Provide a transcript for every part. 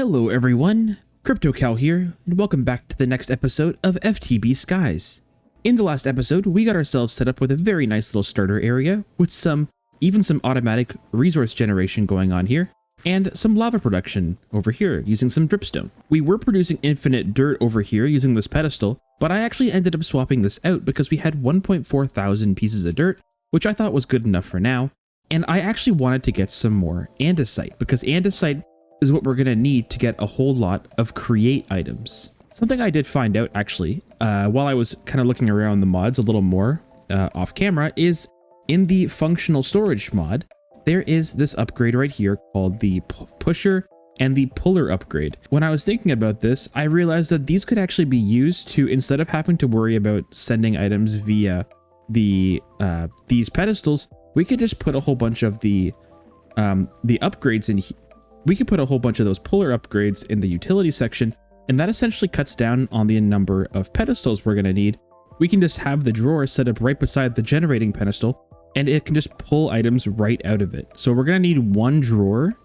Hello everyone, KryptoCal here, and welcome back to the next episode of FTB Skies. In the last episode, we got ourselves set up with a very nice little starter area with even some automatic resource generation going on here, and some lava production over here using some dripstone. We were producing infinite dirt over here using this pedestal, but I actually ended up swapping this out because we had 1.4 thousand pieces of dirt, which I thought was good enough for now, and I actually wanted to get some more andesite, because andesite is what we're going to need to get a whole lot of create items. Something I did find out actually while I was kind of looking around the mods a little more off camera is in the functional storage mod, there is this upgrade right here called the pusher and the puller upgrade. When I was thinking about this, I realized that these could actually be used to, instead of having to worry about sending items via the these pedestals, we could just put a whole bunch of the upgrades in here. We could put a whole bunch of those puller upgrades in the utility section, and that essentially cuts down on the number of pedestals we're going to need. We can just have the drawer set up right beside the generating pedestal, and it can just pull items right out of it. So we're going to need one drawer,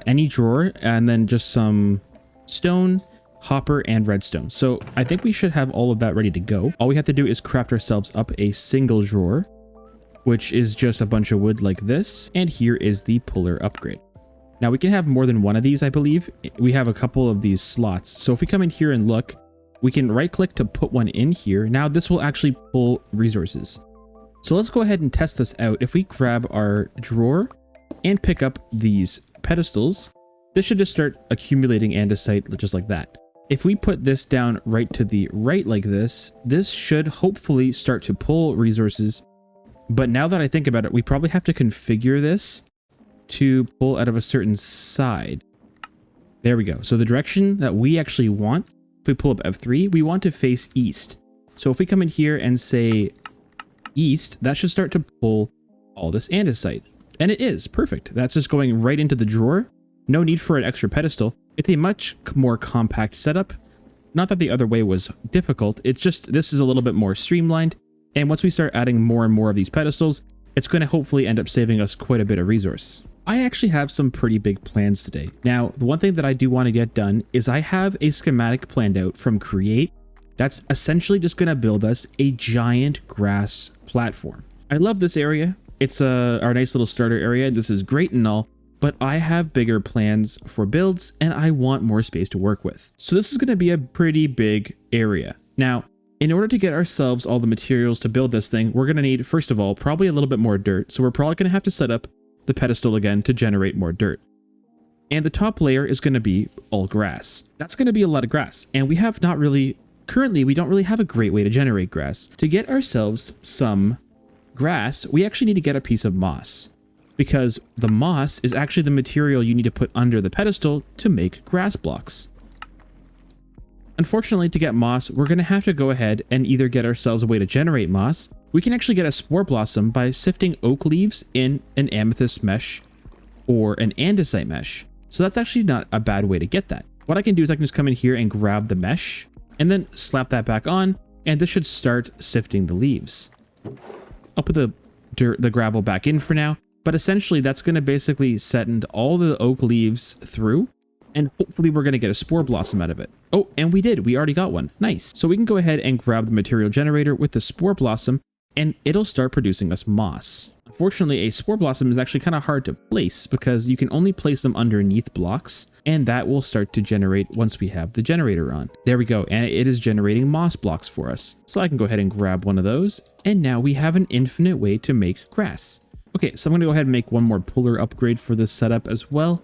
any drawer, and then just some stone, hopper, and redstone. So I think we should have all of that ready to go. All we have to do is craft ourselves up a single drawer, which is just a bunch of wood like this, and here is the puller upgrade. Now we can have more than one of these, I believe. We have a couple of these slots. So if we come in here and look, we can right click to put one in here. Now this will actually pull resources. So let's go ahead and test this out. If we grab our drawer and pick up these pedestals, this should just start accumulating andesite just like that. If we put this down right to the right like this, this should hopefully start to pull resources. But now that I think about it, we probably have to configure this to pull out of a certain side. There we go. So the direction that we actually want, if we pull up F3, we want to face east. So if we come in here and say east, that should start to pull all this andesite. And it is perfect. That's just going right into the drawer. No need for an extra pedestal. It's a much more compact setup. Not that the other way was difficult. It's just this is a little bit more streamlined. And once we start adding more and more of these pedestals, it's going to hopefully end up saving us quite a bit of resource. I actually have some pretty big plans today. Now, the one thing that I do want to get done is I have a schematic planned out from Create that's essentially just going to build us a giant grass platform. I love this area. It's our nice little starter area. This is great and all, but I have bigger plans for builds and I want more space to work with. So this is going to be a pretty big area. Now, in order to get ourselves all the materials to build this thing, we're going to need, first of all, probably a little bit more dirt. So we're probably going to have to set up the pedestal again to generate more dirt. And the top layer is going to be all grass. That's going to be a lot of grass. And we have not really, currently, we don't really have a great way to generate grass. To get ourselves some grass, we actually need to get a piece of moss, because the moss is actually the material you need to put under the pedestal to make grass blocks. Unfortunately, to get moss, we're going to have to go ahead and either get ourselves a way to generate moss. We can actually get a spore blossom by sifting oak leaves in an amethyst mesh or an andesite mesh. So that's actually not a bad way to get that. What I can do is I can just come in here and grab the mesh and then slap that back on, and this should start sifting the leaves. I'll put the gravel back in for now, but essentially that's going to basically send all the oak leaves through, and hopefully we're going to get a spore blossom out of it. Oh, and we did. We already got one. Nice. So we can go ahead and grab the material generator with the spore blossom, and it'll start producing us moss. Unfortunately, a spore blossom is actually kind of hard to place because you can only place them underneath blocks, and that will start to generate once we have the generator on. There we go, and it is generating moss blocks for us. So I can go ahead and grab one of those, and now we have an infinite way to make grass. Okay, so I'm going to go ahead and make one more puller upgrade for this setup as well,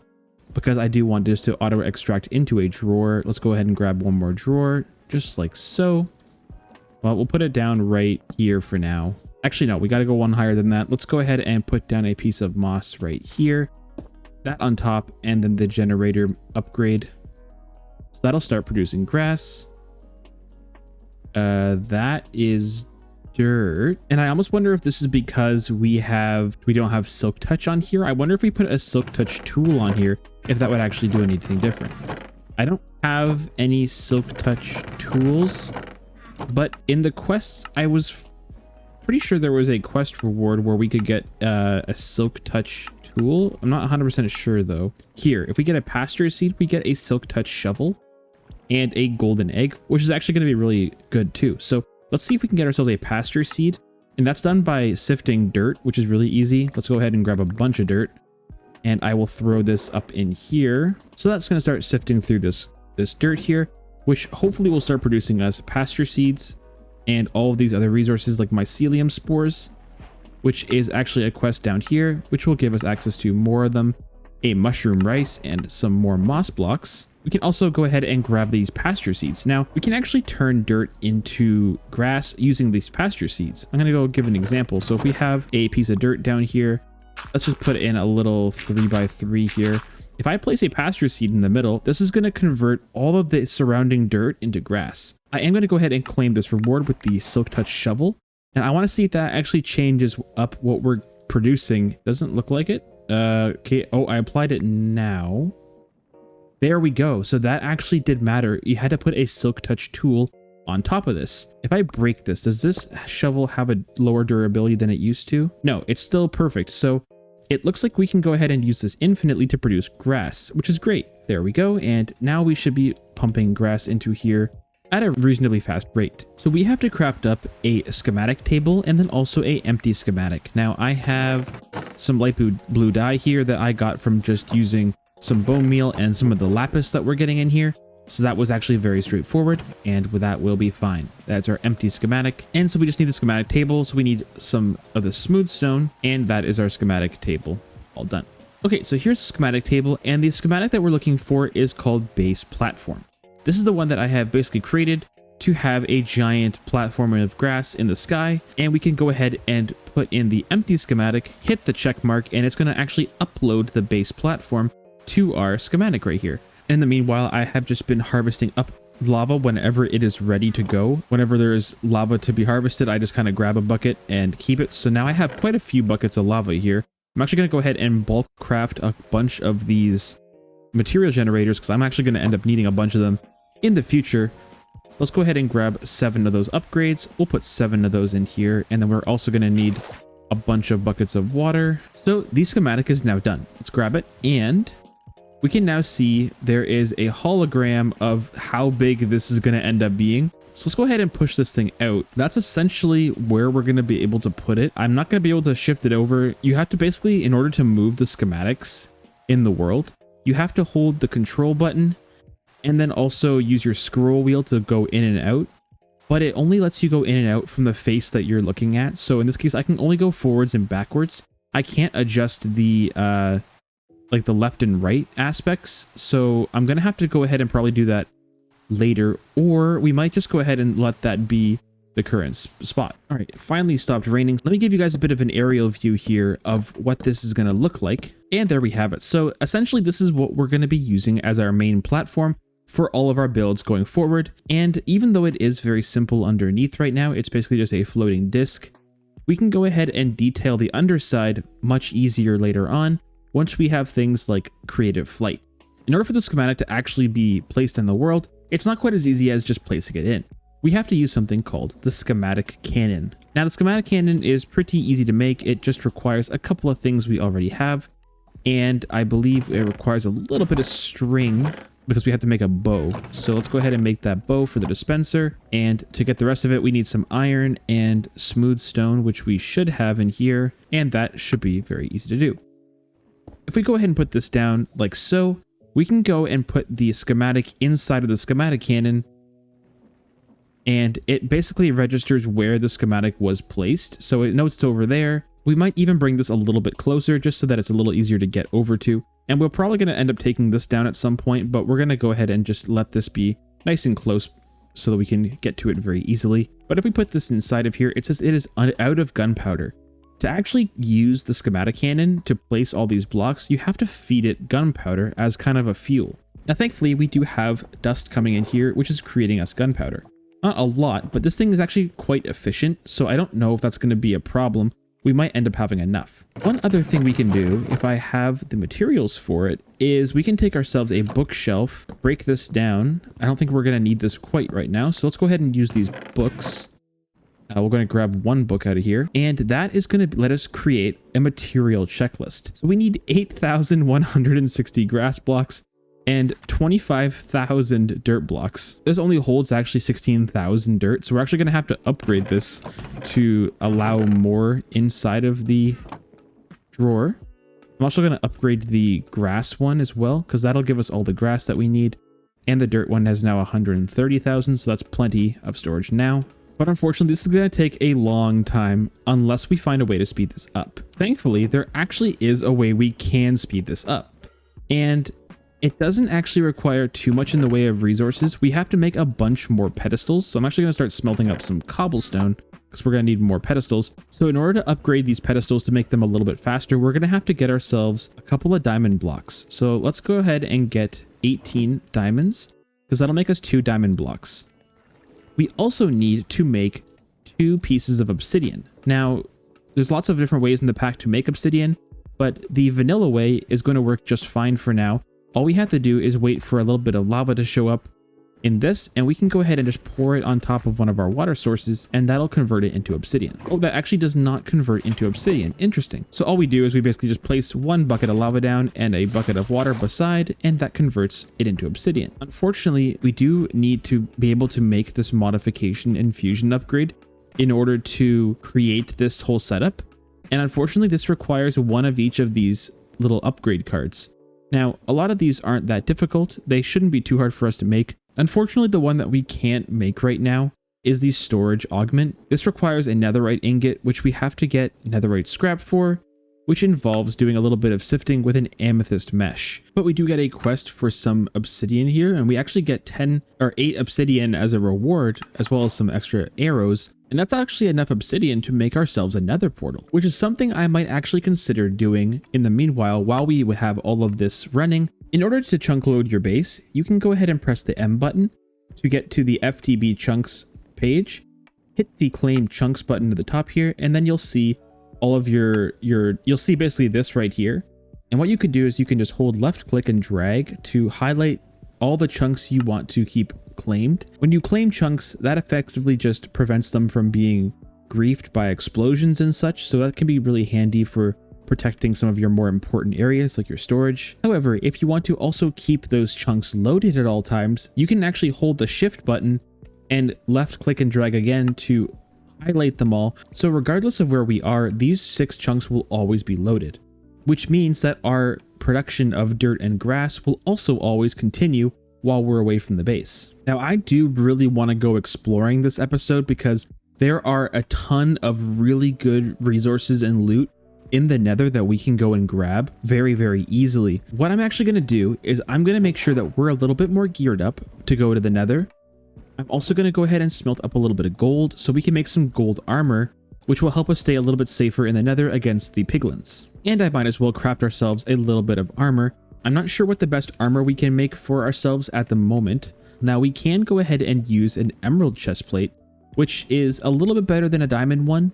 because I do want this to auto extract into a drawer. Let's go ahead and grab one more drawer, just like so. Well, we'll put it down right here for now. Actually, no, we got to go one higher than that. Let's go ahead and put down a piece of moss right here. That on top, and then the generator upgrade. So that'll start producing grass. That is dirt. And I almost wonder if this is because we don't have silk touch on here. I wonder if we put a silk touch tool on here, if that would actually do anything different. I don't have any silk touch tools, but in the quests, I was pretty sure there was a quest reward where we could get a silk touch tool. I'm not 100% sure though. Here, if we get a pasture seed, we get a silk touch shovel and a golden egg, which is actually going to be really good too. So let's see if we can get ourselves a pasture seed. And that's done by sifting dirt, which is really easy. Let's go ahead and grab a bunch of dirt. And I will throw this up in here. So that's going to start sifting through this dirt here, which hopefully will start producing us pasture seeds and all of these other resources like mycelium spores, which is actually a quest down here, which will give us access to more of them, a mushroom rice, and some more moss blocks. We can also go ahead and grab these pasture seeds. Now, we can actually turn dirt into grass using these pasture seeds. I'm going to go give an example. So if we have a piece of dirt down here, let's just put in a little 3x3 here. If I place a pasture seed in the middle, this is going to convert all of the surrounding dirt into grass. I am going to go ahead and claim this reward with the silk touch shovel. And I want to see if that actually changes up what we're producing. Doesn't look like it. Okay. Oh, I applied it now. There we go. So that actually did matter. You had to put a silk touch tool on top of this. If I break this, does this shovel have a lower durability than it used to? No, it's still perfect. So it looks like we can go ahead and use this infinitely to produce grass, which is great. There we go. And now we should be pumping grass into here at a reasonably fast rate. So we have to craft up a schematic table and then also a empty schematic. Now I have some light blue dye here that I got from just using some bone meal and some of the lapis that we're getting in here. So that was actually very straightforward, and with that we'll be fine. That's our empty schematic. And so we just need the schematic table. So we need some of the smooth stone, and that is our schematic table. All done. Okay, so here's the schematic table, and the schematic that we're looking for is called base platform. This is the one that I have basically created to have a giant platform of grass in the sky, and we can go ahead and put in the empty schematic, hit the check mark, and it's going to actually upload the base platform to our schematic right here. In the meanwhile, I have just been harvesting up lava whenever it is ready to go. Whenever there is lava to be harvested, I just kind of grab a bucket and keep it. So now I have quite a few buckets of lava here. I'm actually going to go ahead and bulk craft a bunch of these material generators because I'm actually going to end up needing a bunch of them in the future. So let's go ahead and grab 7 of those upgrades. We'll put 7 of those in here, and then we're also going to need a bunch of buckets of water. So the schematic is now done. Let's grab it, and we can now see there is a hologram of how big this is going to end up being. So let's go ahead and push this thing out. That's essentially where we're going to be able to put it. I'm not going to be able to shift it over. You have to basically, in order to move the schematics in the world, you have to hold the control button and then also use your scroll wheel to go in and out. But it only lets you go in and out from the face that you're looking at. So in this case, I can only go forwards and backwards. I can't adjust the like the left and right aspects. So I'm going to have to go ahead and probably do that later, or we might just go ahead and let that be the current spot. All right, it finally stopped raining. Let me give you guys a bit of an aerial view here of what this is going to look like. And there we have it. So essentially this is what we're going to be using as our main platform for all of our builds going forward. And even though it is very simple underneath right now, it's basically just a floating disc. We can go ahead and detail the underside much easier later on once we have things like creative flight. In order for the schematic to actually be placed in the world, it's not quite as easy as just placing it in. We have to use something called the schematic cannon. Now the schematic cannon is pretty easy to make. It just requires a couple of things we already have. And I believe it requires a little bit of string because we have to make a bow. So let's go ahead and make that bow for the dispenser. And to get the rest of it, we need some iron and smooth stone, which we should have in here. And that should be very easy to do. If we go ahead and put this down like so, we can go and put the schematic inside of the schematic cannon, and it basically registers where the schematic was placed. So it knows it's over there. We might even bring this a little bit closer just so that it's a little easier to get over to. And we're probably going to end up taking this down at some point, but we're going to go ahead and just let this be nice and close so that we can get to it very easily. But if we put this inside of here, it says it is out of gunpowder. To actually use the schematic cannon to place all these blocks, you have to feed it gunpowder as kind of a fuel. Now thankfully we do have dust coming in here, which is creating us gunpowder. Not a lot, but this thing is actually quite efficient, so I don't know if that's going to be a problem. We might end up having enough. One other thing we can do, if I have the materials for it, is we can take ourselves a bookshelf, break this down. I don't think we're going to need this quite right now, so let's go ahead and use these books. We're going to grab one book out of here, and that is going to let us create a material checklist. So we need 8,160 grass blocks and 25,000 dirt blocks. This only holds actually 16,000 dirt, so we're actually going to have to upgrade this to allow more inside of the drawer. I'm also going to upgrade the grass one as well, because that'll give us all the grass that we need. And the dirt one has now 130,000, so that's plenty of storage now. But unfortunately, this is going to take a long time unless we find a way to speed this up. Thankfully, there actually is a way we can speed this up. And it doesn't actually require too much in the way of resources. We have to make a bunch more pedestals. So I'm actually going to start smelting up some cobblestone because we're going to need more pedestals. So in order to upgrade these pedestals to make them a little bit faster, we're going to have to get ourselves a couple of diamond blocks. So let's go ahead and get 18 diamonds because that'll make us 2 diamond blocks. We also need to make 2 pieces of obsidian. Now, there's lots of different ways in the pack to make obsidian, but the vanilla way is going to work just fine for now. All we have to do is wait for a little bit of lava to show up in this, and we can go ahead and just pour it on top of one of our water sources, and that'll convert it into obsidian. Oh, that actually does not convert into obsidian. Interesting. So all we do is we basically just place 1 bucket of lava down and a bucket of water beside, and that converts it into obsidian. Unfortunately, we do need to be able to make this modification and fusion upgrade in order to create this whole setup. And unfortunately, this requires 1 of each of these little upgrade cards. Now, a lot of these aren't that difficult. They shouldn't be too hard for us to make. Unfortunately, the one that we can't make right now is the storage augment. This requires a netherite ingot, which we have to get netherite scrap for, which involves doing a little bit of sifting with an amethyst mesh. But we do get a quest for some obsidian here, and we actually get 8 obsidian as a reward, as well as some extra arrows. And that's actually enough obsidian to make ourselves a nether portal, which is something I might actually consider doing in the meanwhile while we have all of this running. In order to chunk load your base, you can go ahead and press the M button to get to the FTB chunks page. Hit the claim chunks button at the top here, and then you'll see all of you'll see basically this right here. And what you can do is you can just hold left click and drag to highlight all the chunks you want to keep claimed. When you claim chunks, that effectively just prevents them from being griefed by explosions and such, so that can be really handy for protecting some of your more important areas like your storage. However, if you want to also keep those chunks loaded at all times, you can actually hold the shift button and left click and drag again to highlight them all. So regardless of where we are, these 6 chunks will always be loaded, which means that our production of dirt and grass will also always continue while we're away from the base. Now, I do really want to go exploring this episode because there are a ton of really good resources and loot in the nether that we can go and grab very, very easily. What I'm actually going to do is I'm going to make sure that we're a little bit more geared up to go to the nether. I'm also going to go ahead and smelt up a little bit of gold so we can make some gold armor, which will help us stay a little bit safer in the nether against the piglins. And I might as well craft ourselves a little bit of armor. I'm not sure what the best armor we can make for ourselves at the moment. Now we can go ahead and use an emerald chestplate, which is a little bit better than a diamond one.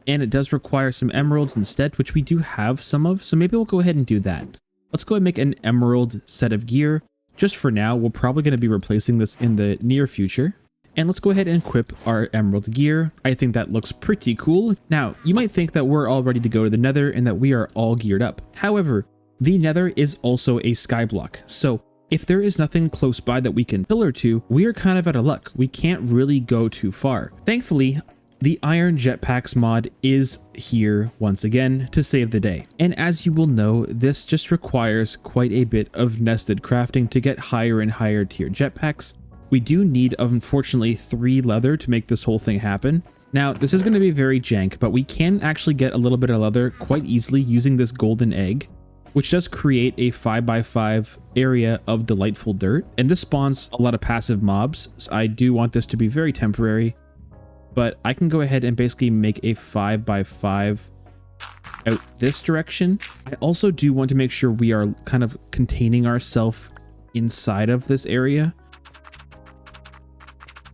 And it does require some emeralds instead, which we do have some of. So maybe we'll go ahead and do that. Let's go ahead and make an emerald set of gear. Just for now, we're probably going to be replacing this in the near future. And let's go ahead and equip our emerald gear. I think that looks pretty cool. Now, you might think that we're all ready to go to the nether and that we are all geared up. However, the nether is also a skyblock. So if there is nothing close by that we can pillar to, we are kind of out of luck. We can't really go too far. Thankfully, the iron jetpacks mod is here once again to save the day. And as you will know, this just requires quite a bit of nested crafting to get higher and higher tier jetpacks. We do need, unfortunately, 3 leather to make this whole thing happen. Now, this is going to be very jank, but we can actually get a little bit of leather quite easily using this golden egg, which does create a 5x5 area of delightful dirt. And this spawns a lot of passive mobs, so I do want this to be very temporary. But I can go ahead and basically make a 5x5 out this direction. I also do want to make sure we are kind of containing ourselves inside of this area.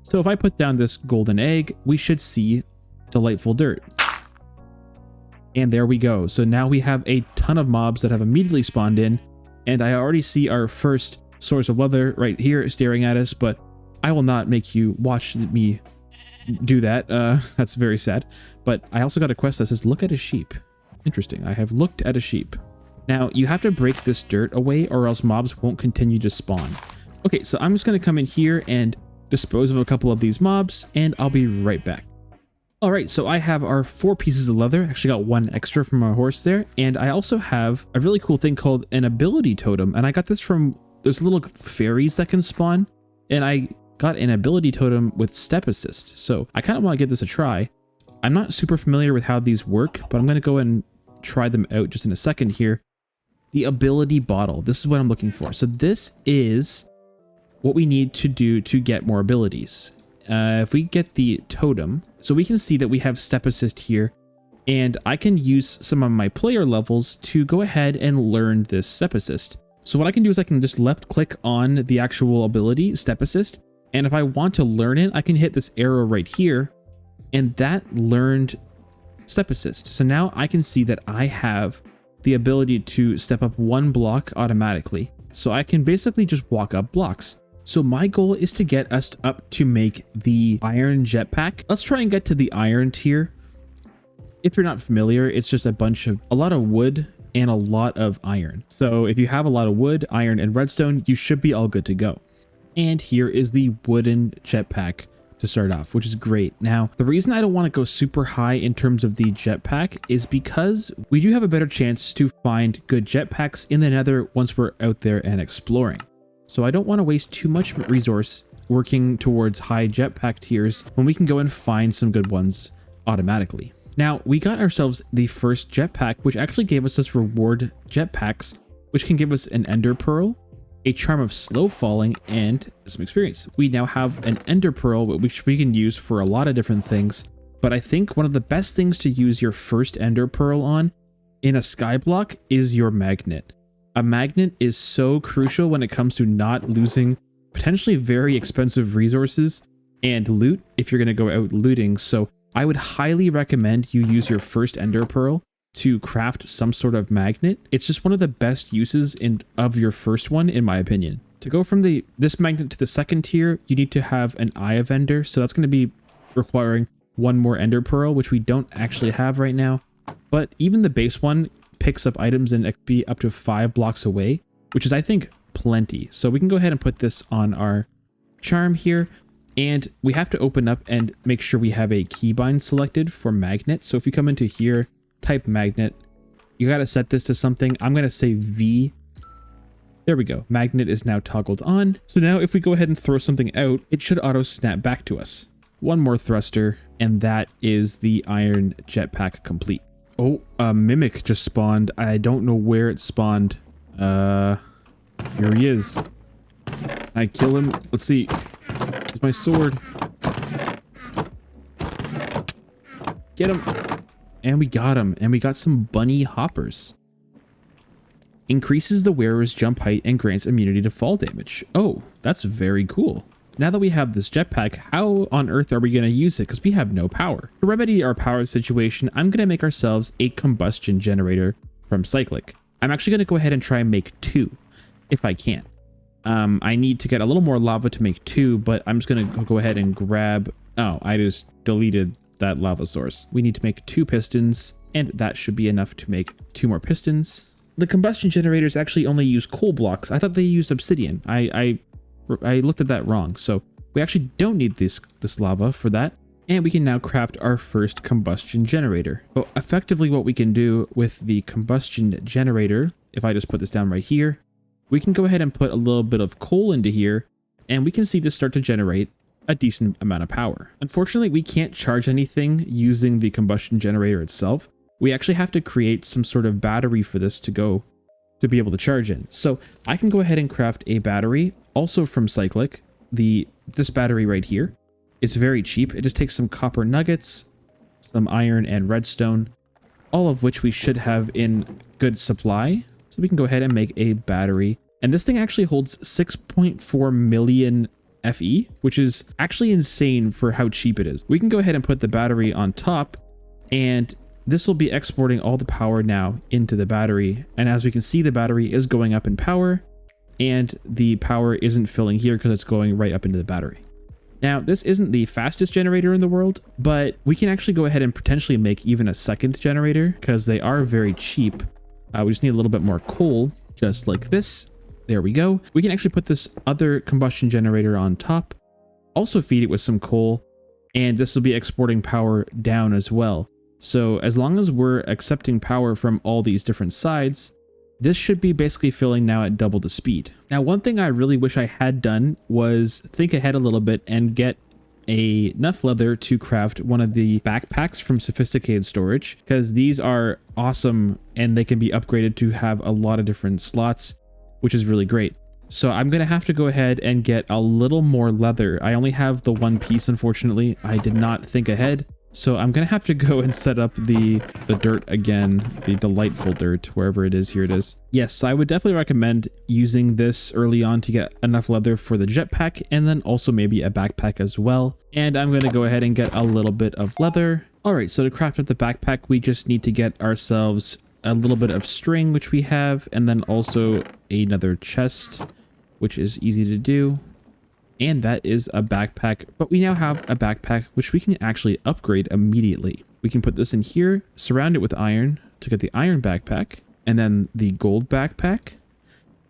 So if I put down this golden egg, we should see delightful dirt. And there we go. So now we have a ton of mobs that have immediately spawned in. And I already see our first source of leather right here staring at us, but I will not make you watch me do that. That's very sad. But I also got a quest that says look at a sheep. Interesting. I have looked at a sheep. Now you have to break this dirt away or else mobs won't continue to spawn. Okay, so I'm just going to come in here and dispose of a couple of these mobs, and I'll be right back. All right, so I have our 4 pieces of leather. Actually got 1 extra from our horse there. And I also have a really cool thing called an ability totem. And I got this from, there's little fairies that can spawn. And I got an ability totem with step assist. So I kind of want to give this a try. I'm not super familiar with how these work, but I'm going to go and try them out just in a second here. The ability bottle. This is what I'm looking for. So this is what we need to do to get more abilities. If we get the totem, so we can see that we have step assist here, and I can use some of my player levels to go ahead and learn this step assist. So what I can do is I can just left click on the actual ability, step assist, and if I want to learn it, I can hit this arrow right here, and that learned step assist. So now I can see that I have the ability to step up 1 block automatically. So I can basically just walk up blocks. So my goal is to get us up to make the iron jetpack. Let's try and get to the iron tier. If you're not familiar, it's just a lot of wood and a lot of iron. So if you have a lot of wood, iron, and redstone, you should be all good to go. And here is the wooden jetpack to start off, which is great. Now, the reason I don't want to go super high in terms of the jetpack is because we do have a better chance to find good jetpacks in the nether once we're out there and exploring. So I don't want to waste too much resource working towards high jetpack tiers when we can go and find some good ones automatically. Now, we got ourselves the first jetpack, which actually gave us this reward jetpacks, which can give us an ender pearl, a charm of slow falling, and some experience. We now have an ender pearl, which we can use for a lot of different things. But I think one of the best things to use your first ender pearl on in a skyblock is your magnet. A magnet is so crucial when it comes to not losing potentially very expensive resources and loot if you're going to go out looting. So I would highly recommend you use your first ender pearl to craft some sort of magnet. It's just one of the best uses of your first one, in my opinion. To go from this magnet to the second tier, you need to have an eye of ender. So that's going to be requiring 1 more ender pearl, which we don't actually have right now. But even the base one picks up items and XP up to 5 blocks away, which is, I think, plenty. So we can go ahead and put this on our charm here, and we have to open up and make sure we have a keybind selected for magnet. So if you come into here, type magnet, you got to set this to something. I'm going to say V. There we go. Magnet is now toggled on. So now if we go ahead and throw something out, it should auto snap back to us. 1 more thruster, and that is the iron jetpack complete. Oh, a mimic just spawned. I don't know where it spawned. Here he is. Can I kill him? Let's see. Here's my sword. Get him. And we got him. And we got some bunny hoppers. Increases the wearer's jump height and grants immunity to fall damage. Oh, that's very cool. Now that we have this jetpack, how on earth are we going to use it? Because we have no power. To remedy our power situation, I'm going to make ourselves a combustion generator from Cyclic. I'm actually going to go ahead and try and make 2, if I can. I need to get a little more lava to make 2, but I'm just going to go ahead and grab... Oh, I just deleted that lava source. We need to make 2 pistons, and that should be enough to make 2 more pistons. The combustion generators actually only use coal blocks. I thought they used obsidian. I looked at that wrong, so we actually don't need this lava for that, and we can now craft our first combustion generator. So effectively what we can do with the combustion generator, if I just put this down right here, we can go ahead and put a little bit of coal into here, and we can see this start to generate a decent amount of power. Unfortunately, we can't charge anything using the combustion generator itself. We actually have to create some sort of battery for this to be able to charge in. So I can go ahead and craft a battery, also from Cyclic. This battery right here. It's very cheap. It just takes some copper nuggets, some iron and redstone, all of which we should have in good supply. So we can go ahead and make a battery. And this thing actually holds 6.4 million FE, which is actually insane for how cheap it is. We can go ahead and put the battery on top, and this will be exporting all the power now into the battery. And as we can see, the battery is going up in power, and the power isn't filling here because it's going right up into the battery. Now, this isn't the fastest generator in the world, but we can actually go ahead and potentially make even a second generator because they are very cheap. We just need a little bit more coal, just like this. There we go. We can actually put this other combustion generator on top, also feed it with some coal, and this will be exporting power down as well. So as long as we're accepting power from all these different sides, this should be basically filling now at double the speed. Now, one thing I really wish I had done was think ahead a little bit and get enough leather to craft one of the backpacks from Sophisticated Storage, because these are awesome and they can be upgraded to have a lot of different slots, which is really great. So I'm going to have to go ahead and get a little more leather. I only have the one piece, unfortunately. I did not think ahead. So I'm going to have to go and set up the dirt again, the delightful dirt, wherever it is. Here it is. Yes, I would definitely recommend using this early on to get enough leather for the jetpack, and then also maybe a backpack as well. And I'm going to go ahead and get a little bit of leather. All right, so to craft up the backpack, we just need to get ourselves a little bit of string, which we have, and then also another chest, which is easy to do. And that is a backpack, but we now have a backpack which we can actually upgrade immediately. We can put this in here, surround it with iron to get the iron backpack, and then the gold backpack,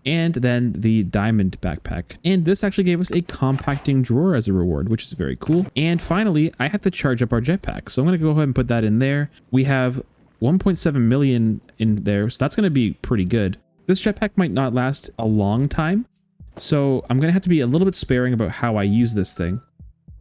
and then the diamond backpack. And this actually gave us a compacting drawer as a reward, which is very cool. And finally, I have to charge up our jetpack. So I'm going to go ahead and put that in there. We have 1.7 million in there, so that's going to be pretty good. This jetpack might not last a long time, so I'm going to have to be a little bit sparing about how I use this thing.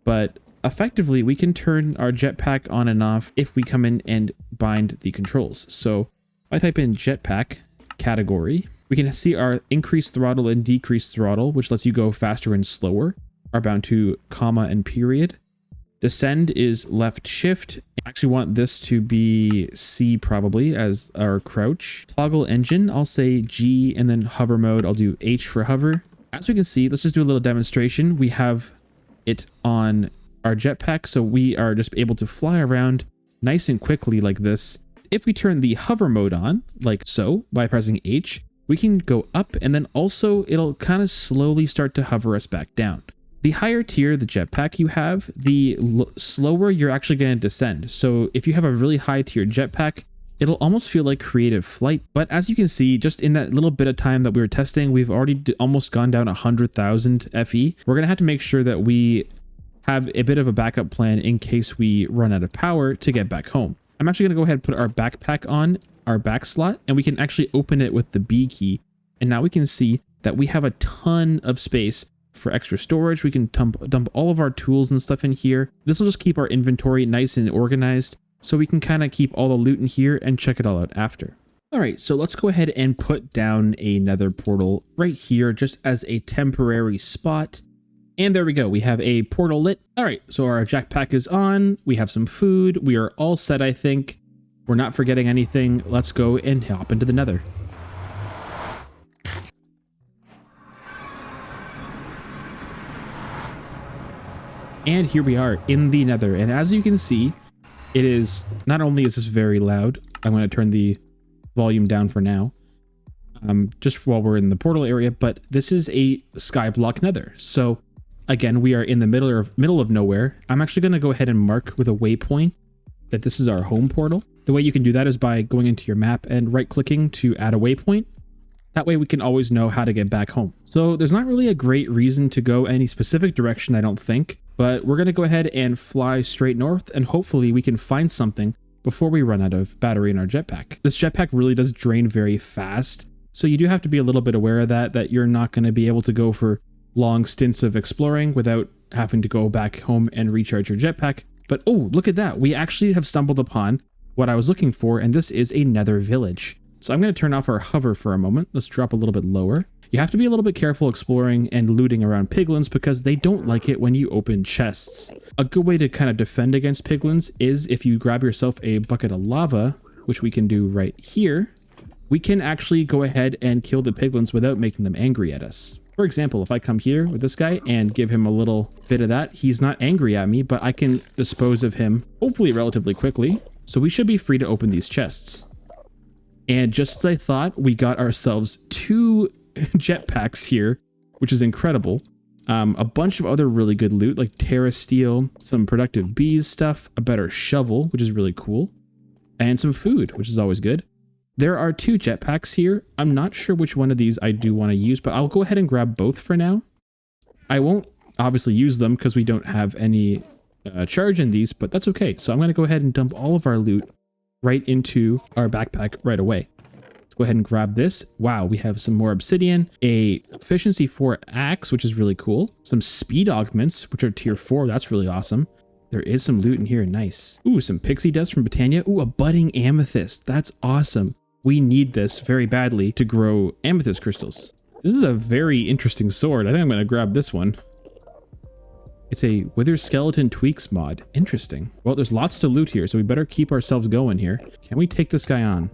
But effectively, we can turn our jetpack on and off if we come in and bind the controls. So if I type in jetpack category, we can see our increased throttle and decreased throttle, which lets you go faster and slower, are bound to comma and period. Descend is left shift. I actually want this to be C probably as our crouch. Toggle engine, I'll say G, and then hover mode, I'll do H for hover. As we can see, let's just do a little demonstration. We have it on our jetpack, so we are just able to fly around nice and quickly like this. If we turn the hover mode on, like so, by pressing H, we can go up, and then also it'll kind of slowly start to hover us back down. The higher tier the jetpack you have, the slower you're actually going to descend. So if you have a really high tier jetpack, it'll almost feel like creative flight. But as you can see, just in that little bit of time that we were testing, we've already almost gone down 100,000 FE. We're going to have to make sure that we have a bit of a backup plan in case we run out of power to get back home. I'm actually going to go ahead and put our backpack on our back slot, and we can actually open it with the B key. And now we can see that we have a ton of space for extra storage. We can dump all of our tools and stuff in here. This will just keep our inventory nice and organized, so we can kind of keep all the loot in here and check it all out after. All right, so let's go ahead and put down a nether portal right here just as a temporary spot. And there we go. We have a portal lit. All right, so our jetpack is on. We have some food. We are all set, I think. We're not forgetting anything. Let's go and hop into the nether. And here we are in the nether. And as you can see, it is, not only is this very loud, I'm going to turn the volume down for now, just while we're in the portal area, but this is a skyblock nether. So again, we are in the middle of nowhere. I'm actually going to go ahead and mark with a waypoint that this is our home portal. The way you can do that is by going into your map and right clicking to add a waypoint. That way we can always know how to get back home. So there's not really a great reason to go any specific direction, I don't think. But we're going to go ahead and fly straight north, and hopefully we can find something before we run out of battery in our jetpack. This jetpack really does drain very fast, so you do have to be a little bit aware of that you're not going to be able to go for long stints of exploring without having to go back home and recharge your jetpack. But oh, look at that. We actually have stumbled upon what I was looking for, and this is a nether village. So I'm going to turn off our hover for a moment. Let's drop a little bit lower. You have to be a little bit careful exploring and looting around piglins because they don't like it when you open chests. A good way to kind of defend against piglins is if you grab yourself a bucket of lava, which we can do right here, we can actually go ahead and kill the piglins without making them angry at us. For example, if I come here with this guy and give him a little bit of that, he's not angry at me, but I can dispose of him hopefully relatively quickly. So we should be free to open these chests. And just as I thought, we got ourselves 2 jetpacks here, which is incredible. A bunch of other really good loot like Terra Steel, some productive bees stuff, a better shovel, which is really cool, and some food, which is always good. There are 2 jetpacks here. I'm not sure which one of these I do want to use, but I'll go ahead and grab both for now. I won't obviously use them because we don't have any charge in these, but that's okay. So I'm going to go ahead and dump all of our loot right into our backpack right away. Let's go ahead and grab this. Wow, we have some more obsidian, a efficiency 4 axe, which is really cool. Some speed augments, which are tier 4. That's really awesome. There is some loot in here. Nice. Ooh, some pixie dust from Britannia. Ooh, a budding amethyst. That's awesome. We need this very badly to grow amethyst crystals. This is a very interesting sword. I think I'm going to grab this one. It's a Wither Skeleton Tweaks mod. Interesting. Well, there's lots to loot here, so we better keep ourselves going here. Can we take this guy on?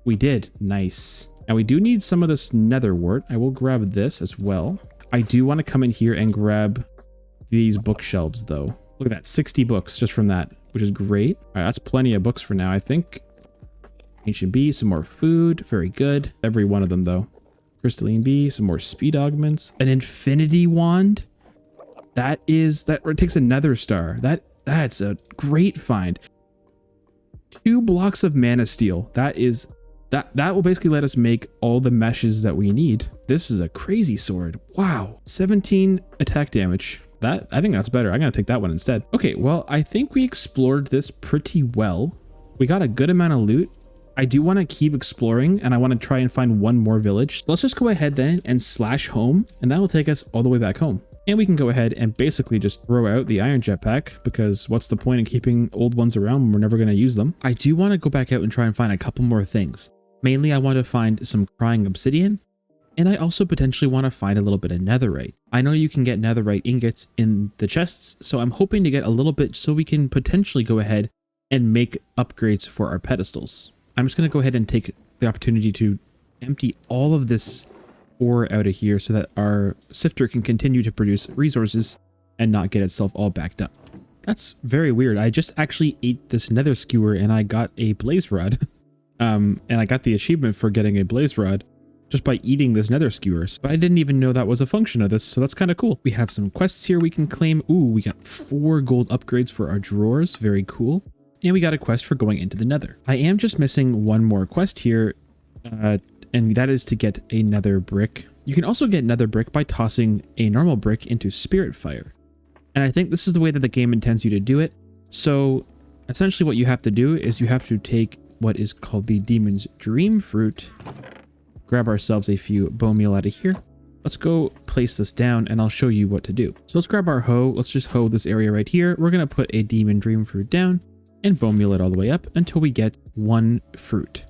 We did. Nice. Now we do need some of this nether wart. I will grab this as well. I do want to come in here and grab these bookshelves though. Look at that, 60 books just from that, which is great. All right, that's plenty of books for now, I think. Ancient bee, some more food. Very good. Every one of them though. Crystalline bee, some more speed augments. An infinity wand. That takes a nether star. That's a great find. 2 blocks of mana steel. That will basically let us make all the meshes that we need. This is a crazy sword. Wow. 17 attack damage. I think that's better. I'm gonna take that one instead. Okay, well, I think we explored this pretty well. We got a good amount of loot. I do want to keep exploring and I want to try and find one more village. Let's just go ahead then and slash home, and that will take us all the way back home. And we can go ahead and basically just throw out the iron jetpack, because what's the point in keeping old ones around when we're never going to use them? I do want to go back out and try and find a couple more things. Mainly, I want to find some crying obsidian, and I also potentially want to find a little bit of netherite. I know you can get netherite ingots in the chests, so I'm hoping to get a little bit so we can potentially go ahead and make upgrades for our pedestals. I'm just going to go ahead and take the opportunity to empty all of this ore out of here so that our sifter can continue to produce resources and not get itself all backed up. That's very weird. I just actually ate this nether skewer and I got a blaze rod. And I got the achievement for getting a blaze rod just by eating this nether skewers. But I didn't even know that was a function of this, so that's kind of cool. We have some quests here we can claim. Ooh, we got 4 gold upgrades for our drawers. Very cool. And we got a quest for going into the nether. I am just missing one more quest here, and that is to get a nether brick. You can also get nether brick by tossing a normal brick into spirit fire. And I think this is the way that the game intends you to do it. So essentially what you have to do is you have to take what is called the demon's dream fruit, grab ourselves a few bone meal out of here. Let's go place this down and I'll show you what to do. So let's grab our hoe. Let's just hoe this area right here. We're going to put a demon dream fruit down and bone meal it all the way up until we get 1 fruit.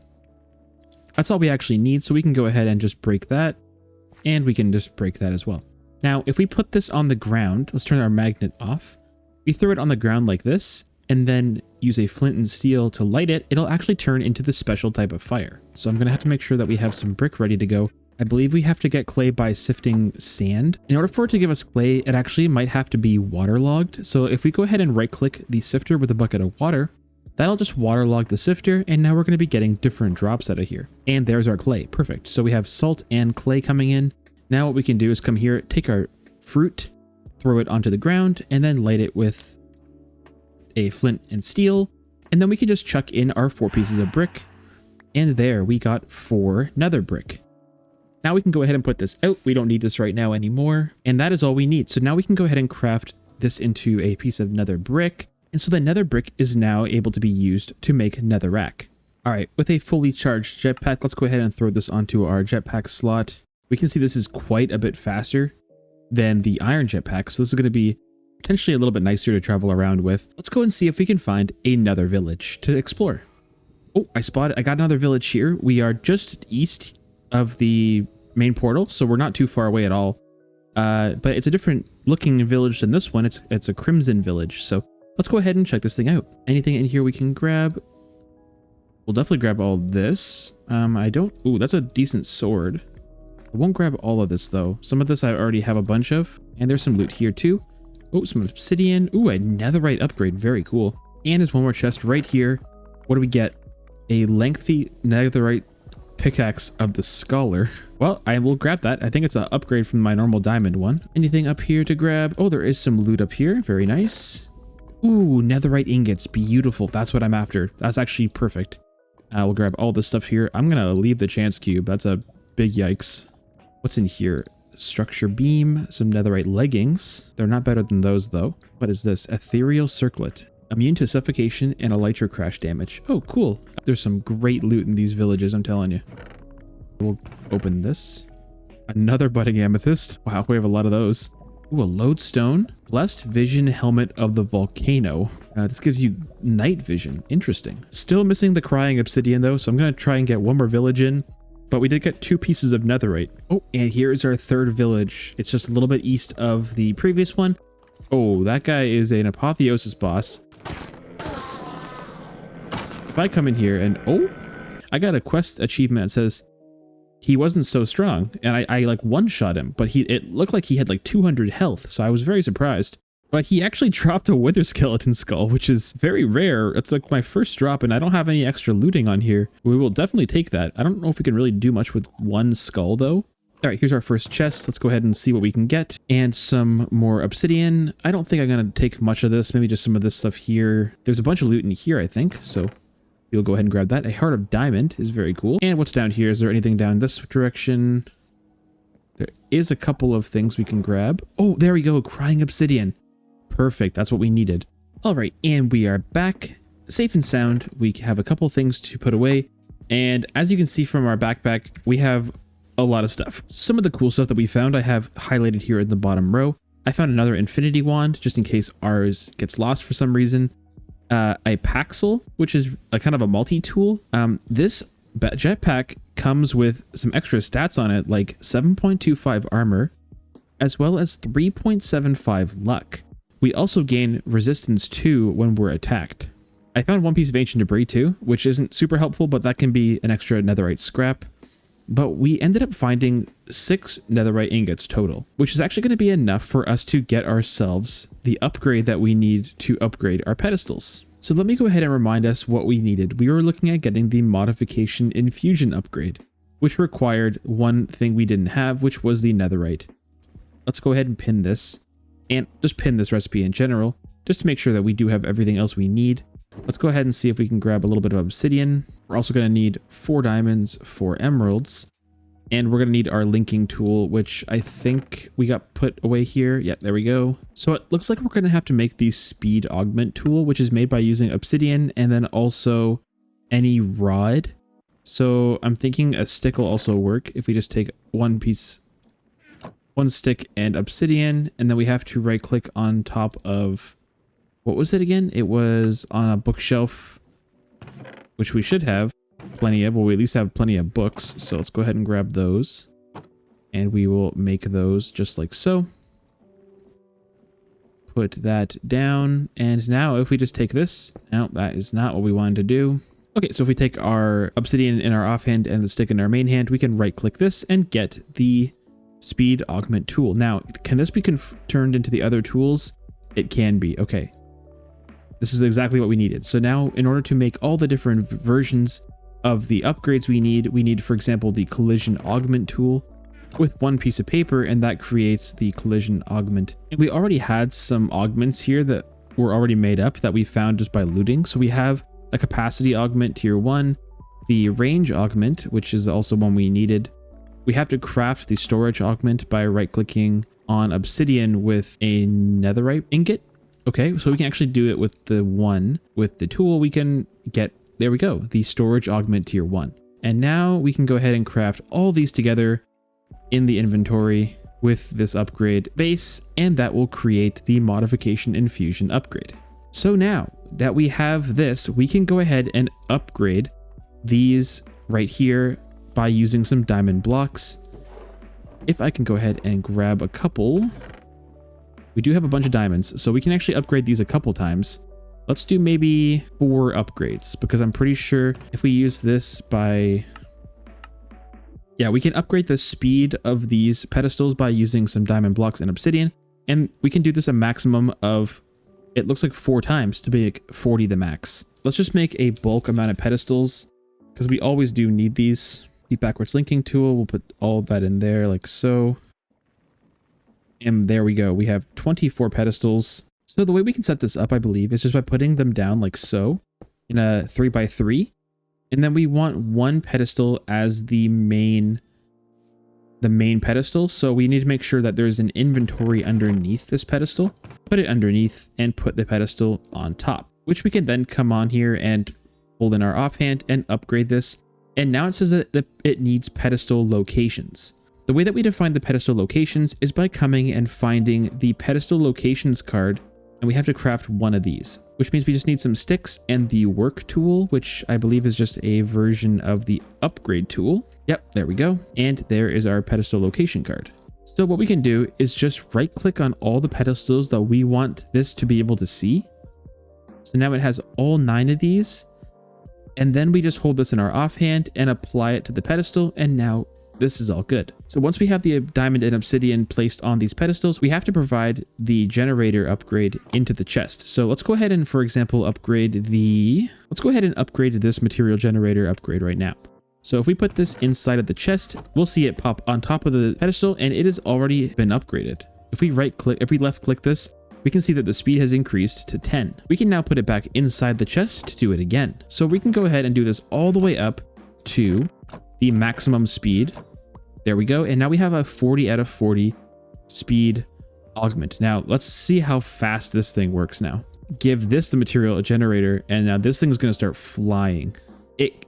That's all we actually need, so we can go ahead and just break that, and we can just break that as well. Now, if we put this on the ground, let's turn our magnet off. We throw it on the ground like this, and then use a flint and steel to light it, it'll actually turn into the special type of fire. So I'm going to have to make sure that we have some brick ready to go. I believe we have to get clay by sifting sand. In order for it to give us clay, it actually might have to be waterlogged. So if we go ahead and right click the sifter with a bucket of water, that'll just waterlog the sifter, and now we're going to be getting different drops out of here. And there's our clay. Perfect. So we have salt and clay coming in. Now what we can do is come here, take our fruit, throw it onto the ground, and then light it with a flint and steel. And then we can just chuck in our 4 pieces of brick. And there we got 4 nether brick. Now we can go ahead and put this out. We don't need this right now anymore. And that is all we need. So now we can go ahead and craft this into a piece of nether brick. And so the nether brick is now able to be used to make netherrack. All right, with a fully charged jetpack, let's go ahead and throw this onto our jetpack slot. We can see this is quite a bit faster than the iron jetpack. So this is going to be potentially a little bit nicer to travel around with. Let's go and see if we can find another village to explore. Oh, I got another village here. We are just east of the main portal, so we're not too far away at all. But it's a different looking village than this one. It's a crimson village. So let's go ahead and check this thing out. Anything in here we can grab? We'll definitely grab all this. Ooh, that's a decent sword. I won't grab all of this though. Some of this I already have a bunch of. And there's some loot here too. Oh, some obsidian. Ooh, a netherite upgrade. Very cool. And there's one more chest right here. What do we get? A lengthy netherite Pickaxe of the Scholar. Well, I will grab that. I think it's an upgrade from my normal diamond one. Anything up here to grab? Oh, there is some loot up here. Very nice. Ooh, netherite ingots. Beautiful. That's what I'm after. That's actually perfect. We'll grab all this stuff here. I'm going to leave the chance cube. That's a big yikes. What's in here? Structure beam, some netherite leggings. They're not better than those though. What is this? Ethereal circlet. Immune to suffocation and elytra crash damage. Oh, cool. There's some great loot in these villages, I'm telling you. We'll open this. Another budding amethyst. Wow, we have a lot of those. Ooh, a lodestone. Blessed vision helmet of the volcano. This gives you night vision. Interesting. Still missing the crying obsidian though, so I'm going to try and get one more village in. But we did get 2 pieces of netherite. Oh, and here's our third village. It's just a little bit east of the previous one. Oh, that guy is an apotheosis boss. If I come in here and... oh, I got a quest achievement that says he wasn't so strong. And I like one-shot him, but it looked like he had like 200 health. So I was very surprised. But he actually dropped a wither skeleton skull, which is very rare. It's like my first drop and I don't have any extra looting on here. We will definitely take that. I don't know if we can really do much with one skull though. All right, here's our first chest. Let's go ahead and see what we can get. And some more obsidian. I don't think I'm going to take much of this. Maybe just some of this stuff here. There's a bunch of loot in here, I think. So we'll go ahead and grab that. A heart of diamond is very cool. And what's down here? Is there anything down this direction? There is a couple of things we can grab. Oh, there we go. Crying obsidian. Perfect. That's what we needed. All right. And we are back safe and sound. We have a couple things to put away. And as you can see from our backpack, we have a lot of stuff. Some of the cool stuff that we found, I have highlighted here in the bottom row. I found another infinity wand just in case ours gets lost for some reason. A paxel, which is a kind of a multi-tool. This jetpack comes with some extra stats on it, like 7.25 armor, as well as 3.75 luck. We also gain resistance 2 when we're attacked. I found one piece of ancient debris too, which isn't super helpful, but that can be an extra netherite scrap. But we ended up finding 6 netherite ingots total, which is actually going to be enough for us to get ourselves the upgrade that we need to upgrade our pedestals. So let me go ahead and remind us what we needed. We were looking at getting the modification infusion upgrade, which required one thing we didn't have, which was the netherite. Let's go ahead and pin this. And just pin this recipe in general, just to make sure that we do have everything else we need. Let's go ahead and see if we can grab a little bit of obsidian. We're also going to need 4 diamonds, 4 emeralds, and we're going to need our linking tool, which I think we got put away here. Yeah, there we go. So it looks like we're going to have to make the speed augment tool, which is made by using obsidian and then also any rod. So I'm thinking a stick will also work if we just take one stick and obsidian, and then we have to right click on top of, what was it again? It was on a bookshelf, which we should have plenty of. Well, we at least have plenty of books. So let's go ahead and grab those, and we will make those just like so. Put that down. And now if we just take this, no, that is not what we wanted to do. Okay, so if we take our obsidian in our offhand and the stick in our main hand, we can right click this and get the speed augment tool. Now, can this be turned into the other tools? It can be. Okay. This is exactly what we needed. So now, in order to make all the different versions of the upgrades we need, for example, the collision augment tool with one piece of paper, and that creates the collision augment. And we already had some augments here that were already made up that we found just by looting. So we have a capacity augment tier 1, the range augment, which is also one we needed. We have to craft the storage augment by right-clicking on obsidian with a netherite ingot. Okay, so we can actually do it with the one. With the tool, we can get, there we go, the storage augment tier 1. And now we can go ahead and craft all these together in the inventory with this upgrade base, and that will create the modification infusion upgrade. So now that we have this, we can go ahead and upgrade these right here by using some diamond blocks. If I can go ahead and grab a couple, we do have a bunch of diamonds, so we can actually upgrade these a couple times. Let's do maybe 4 upgrades, because I'm pretty sure if we use this by... yeah, we can upgrade the speed of these pedestals by using some diamond blocks and obsidian, and we can do this a maximum of, it looks like 4 times to make 40 the max. Let's just make a bulk amount of pedestals, because we always do need these. The backwards linking tool, we'll put all of that in there like so. And there we go. We have 24 pedestals. So the way we can set this up, I believe, is just by putting them down like so in a 3x3. And then we want one pedestal as the main pedestal. So we need to make sure that there's an inventory underneath this pedestal. Put it underneath and put the pedestal on top, which we can then come on here and hold in our offhand and upgrade this. And now it says that it needs pedestal locations. The way that we define the pedestal locations is by coming and finding the pedestal locations card, and we have to craft one of these, which means we just need some sticks and the work tool, which I believe is just a version of the upgrade tool. Yep, there we go. And there is our pedestal location card. So what we can do is just right click on all the pedestals that we want this to be able to see. So now it has all 9 of these. And then we just hold this in our offhand and apply it to the pedestal, and now this is all good. So once we have the diamond and obsidian placed on these pedestals, we have to provide the generator upgrade into the chest. So let's go ahead and, for example, upgrade this material generator upgrade right now. So if we put this inside of the chest, we'll see it pop on top of the pedestal, and it has already been upgraded. If we left click this, we can see that the speed has increased to 10. We can now put it back inside the chest to do it again. So we can go ahead and do this all the way up to the maximum speed. There we go. And now we have a 40 out of 40 speed augment. Now let's see how fast this thing works now. Give this the material generator, and now this thing's going to start flying.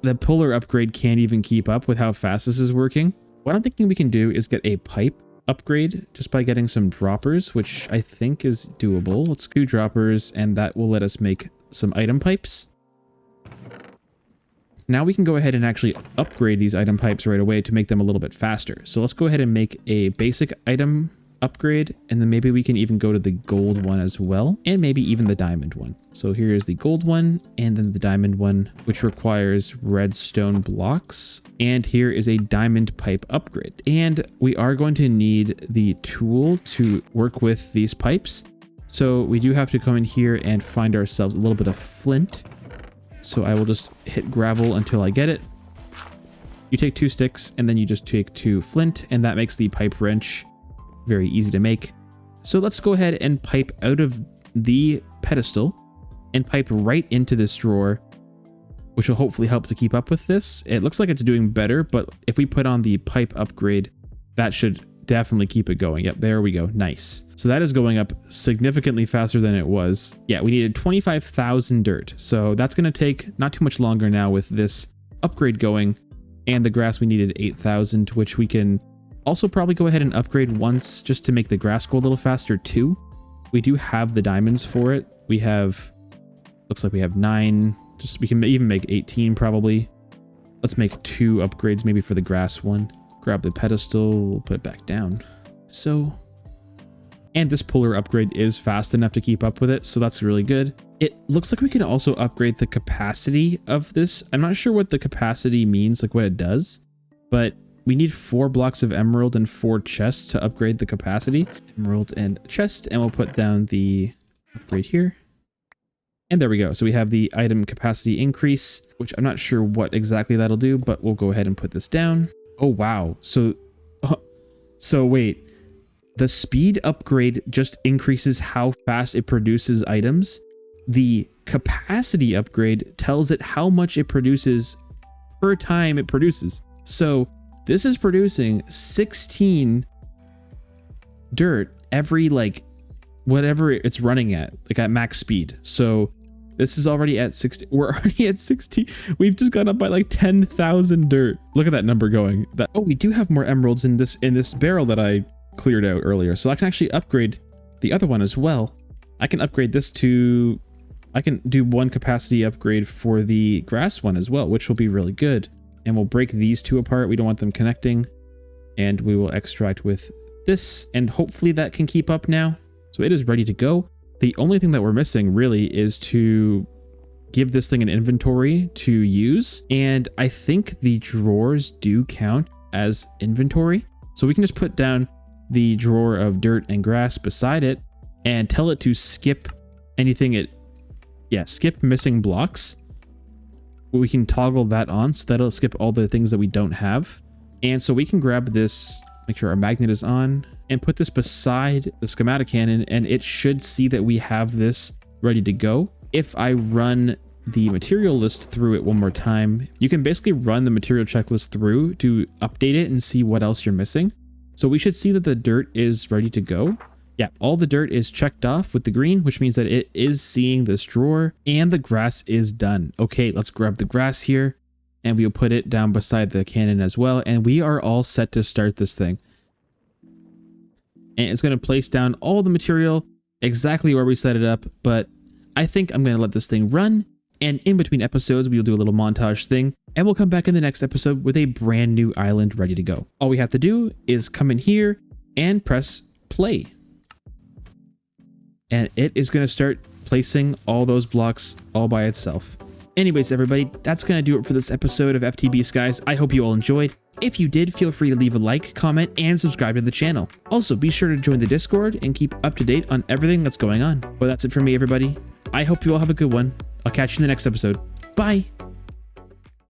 The puller upgrade can't even keep up with how fast this is working. What I'm thinking we can do is get a pipe upgrade just by getting some droppers, which I think is doable. Let's do droppers, and that will let us make some item pipes. Now we can go ahead and actually upgrade these item pipes right away to make them a little bit faster. So let's go ahead and make a basic item upgrade, and then maybe we can even go to the gold one as well, and maybe even the diamond one. So here is the gold one, and then the diamond one, which requires redstone blocks. And here is a diamond pipe upgrade. And we are going to need the tool to work with these pipes. So we do have to come in here and find ourselves a little bit of flint. So I will just hit gravel until I get it. You take 2 sticks, and then you just take 2 flint, and that makes the pipe wrench very easy to make. So let's go ahead and pipe out of the pedestal and pipe right into this drawer, which will hopefully help to keep up with this. It looks like it's doing better, but if we put on the pipe upgrade, that should definitely keep it going. Yep, there we go. Nice. So that is going up significantly faster than it was. Yeah, we needed 25,000 dirt. So that's going to take not too much longer now with this upgrade going. And the grass, we needed 8,000, which we can also probably go ahead and upgrade once just to make the grass go a little faster too. We do have the diamonds for it. We have, looks like we have 9. We can even make 18 probably. Let's make 2 upgrades maybe for the grass one. Grab the pedestal, we'll put it back down. So, and this puller upgrade is fast enough to keep up with it, so that's really good. It looks like we can also upgrade the capacity of this. I'm not sure what the capacity means, like what it does, but we need 4 blocks of emerald and 4 chests to upgrade the capacity. Emerald and chest, and we'll put down the upgrade here. And there we go. So we have the item capacity increase, which I'm not sure what exactly that'll do, but we'll go ahead and put this down. Oh, wow. So wait, the speed upgrade just increases how fast it produces items. The capacity upgrade tells it how much it produces per time it produces. So this is producing 16 dirt every, like, whatever it's running at, like at max speed. So this is already at 60. We're already at 60. We've just gone up by like 10,000 dirt. Look at that number going. Oh, we do have more emeralds in this barrel that I cleared out earlier. So I can actually upgrade the other one as well. I can upgrade this to, I can do 1 capacity upgrade for the grass one as well, which will be really good. And we'll break these 2 apart. We don't want them connecting. And we will extract with this, and hopefully that can keep up now. So it is ready to go. The only thing that we're missing really is to give this thing an inventory to use. And I think the drawers do count as inventory. So we can just put down the drawer of dirt and grass beside it and tell it to skip anything skip missing blocks. we can toggle that on, so that'll skip all the things that we don't have. And so we can grab this, make sure our magnet is on, and put this beside the schematic cannon, and it should see that we have this ready to go. If I run the material list through it one more time, you can basically run the material checklist through to update it and see what else you're missing. So we should see that the dirt is ready to go. Yeah, all the dirt is checked off with the green, which means that it is seeing this drawer, and the grass is done. Okay, let's grab the grass here, and we'll put it down beside the cannon as well, and we are all set to start this thing. And it's going to place down all the material exactly where we set it up, but I think I'm going to let this thing run, and in between episodes, we'll do a little montage thing, and we'll come back in the next episode with a brand new island ready to go. All we have to do is come in here and press play. And it is going to start placing all those blocks all by itself. Anyways, everybody, that's going to do it for this episode of FTB Skies. I hope you all enjoyed. If you did, feel free to leave a like, comment, and subscribe to the channel. Also, be sure to join the Discord and keep up to date on everything that's going on. Well, that's it for me, everybody. I hope you all have a good one. I'll catch you in the next episode. Bye!